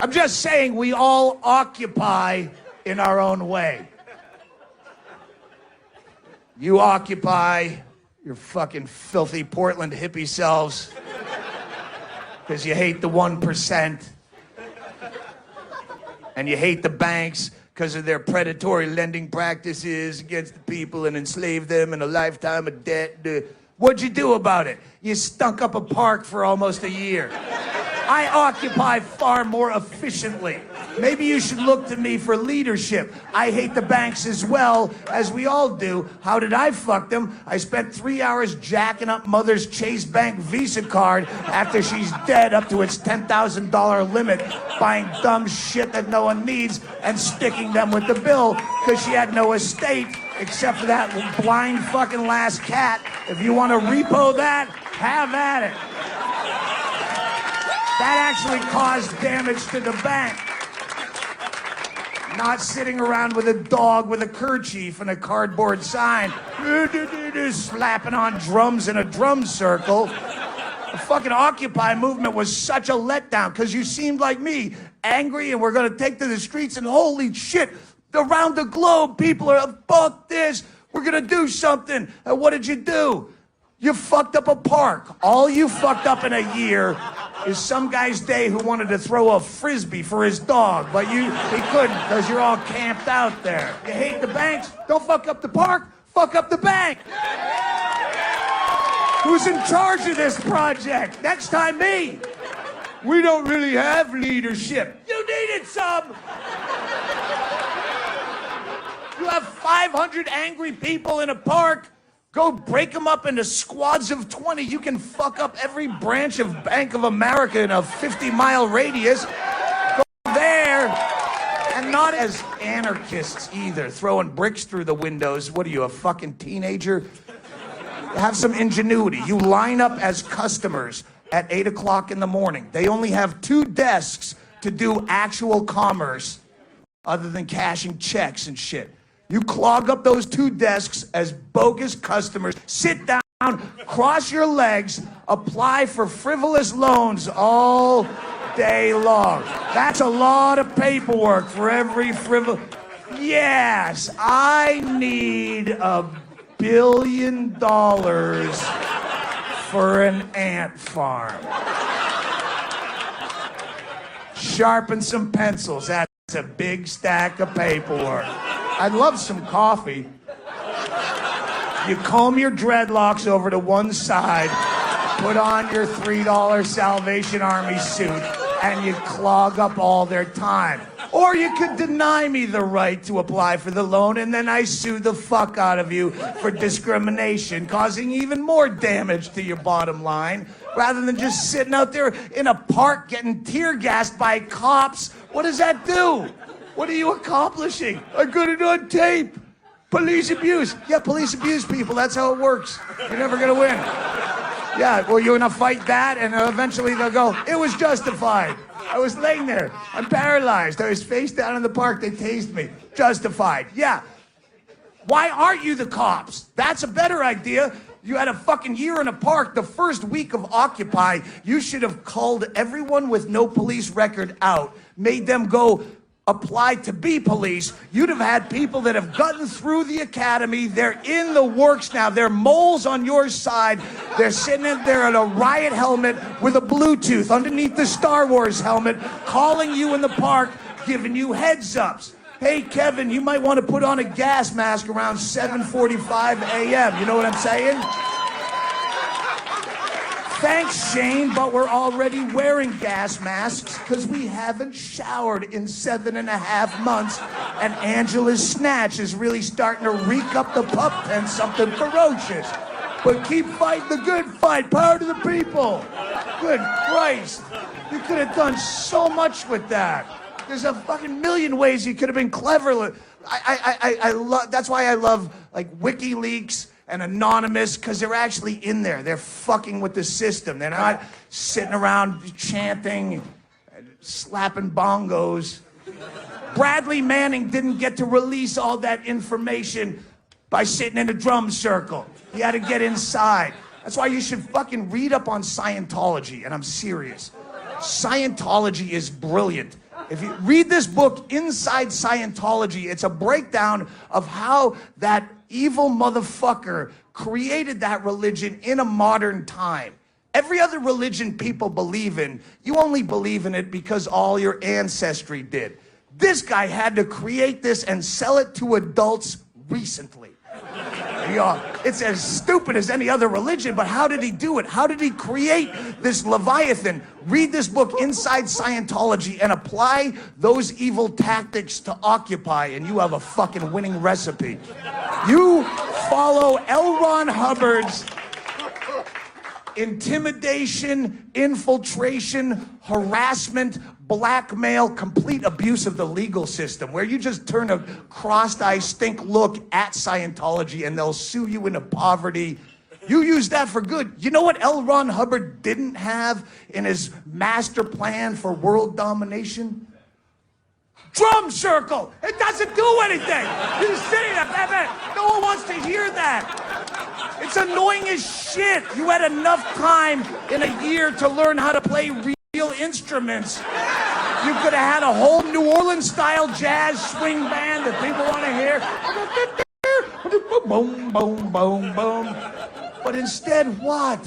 I'm just saying we all occupy in our own way. You occupy your fucking filthy Portland hippie selves because you hate the 1%. And you hate the banks because of their predatory lending practices against the people and enslave them in a lifetime of debt. What'd you do about it? You stunk up a park for almost a year. I occupy far more efficiently. Maybe you should look to me for leadership. I hate the banks as well, as we all do. How did I fuck them? I spent 3 hours jacking up Mother's Chase Bank Visa card after she's dead up to its $10,000 limit, buying dumb shit that no one needs and sticking them with the bill because she had no estate except for that blind fucking last cat. If you want to repo that, have at it. That actually caused damage to the bank. Not sitting around with a dog with a kerchief and a cardboard sign, slapping on drums in a drum circle. The fucking Occupy movement was such a letdown because you seemed like me, angry, and we're going to take to the streets, and holy shit, around the globe, people are, fuck this, we're going to do something. And what did you do? You fucked up a park. All you fucked up in a year is some guy's day who wanted to throw a frisbee for his dog, but he couldn't because you're all camped out there. You hate the banks? Don't fuck up the park, fuck up the bank. Who's in charge of this project? Next time, me. We don't really have leadership. You needed some. You have 500 angry people in a park. Go break them up into squads of 20. You can fuck up every branch of Bank of America in a 50-mile radius. Go there. And not as anarchists either, throwing bricks through the windows. What are you, a fucking teenager? Have some ingenuity. You line up as customers at 8 o'clock in the morning. They only have 2 desks to do actual commerce other than cashing checks and shit. You clog up those 2 desks as bogus customers, sit down, cross your legs, apply for frivolous loans all day long. That's a lot of paperwork for every frivolous... Yes, I need $1 billion for an ant farm. Sharpen some pencils. That's a big stack of paperwork. I'd love some coffee. You comb your dreadlocks over to one side, put on your $3 Salvation Army suit, and you clog up all their time. Or you could deny me the right to apply for the loan, and then I sue the fuck out of you for discrimination, causing even more damage to your bottom line, rather than just sitting out there in a park getting tear gassed by cops. What does that do? What are you accomplishing? I got it on tape. Police abuse. Yeah, police abuse people. That's how it works. You're never going to win. Yeah, well, you're going to fight that, and eventually they'll go, it was justified. I was laying there. I'm paralyzed. I was face down in the park. They tased me. Justified. Yeah. Why aren't you the cops? That's a better idea. You had a fucking year in a park. The first week of Occupy, you should have called everyone with no police record out, made them go apply to be police. You'd have had people that have gotten through the academy. They're in the works now. They're moles on your side. They're sitting in there in a riot helmet with a Bluetooth underneath the Star Wars helmet, calling you in the park, giving you heads ups. Hey, Kevin, you might want to put on a gas mask around 7:45 a.m. You know what I'm saying? Thanks, Shane, but we're already wearing gas masks because we haven't showered in 7.5 months, and Angela's snatch is really starting to reek up the pup pen something ferocious. But keep fighting the good fight. Power to the people. Good Christ. You could have done so much with that. There's a fucking million ways you could have been clever. That's why I love, like, WikiLeaks and Anonymous, because they're actually in there. They're fucking with the system. They're not sitting around chanting, slapping bongos. Bradley Manning didn't get to release all that information by sitting in a drum circle. He had to get inside. That's why you should fucking read up on Scientology, and I'm serious. Scientology is brilliant. If you read this book, Inside Scientology, it's a breakdown of how that evil motherfucker created that religion in a modern time. Every other religion people believe in, you only believe in it because all your ancestry did. This guy had to create this and sell it to adults recently. It's as stupid as any other religion, but how did he do it? How did he create this Leviathan? Read this book, Inside Scientology, and apply those evil tactics to Occupy, and you have a fucking winning recipe. You follow L. Ron Hubbard's intimidation, infiltration, harassment, blackmail, complete abuse of the legal system, where you just turn a crossed-eyed stink look at Scientology and they'll sue you into poverty. You use that for good. You know what L. Ron Hubbard didn't have in his master plan for world domination? Drum circle. It doesn't do anything. You're just sitting there. No one wants to hear that. It's annoying as shit. You had enough time in a year to learn how to play real instruments. You could have had a whole New Orleans-style jazz swing band that people want to hear. Boom, boom, boom, boom. But instead, what?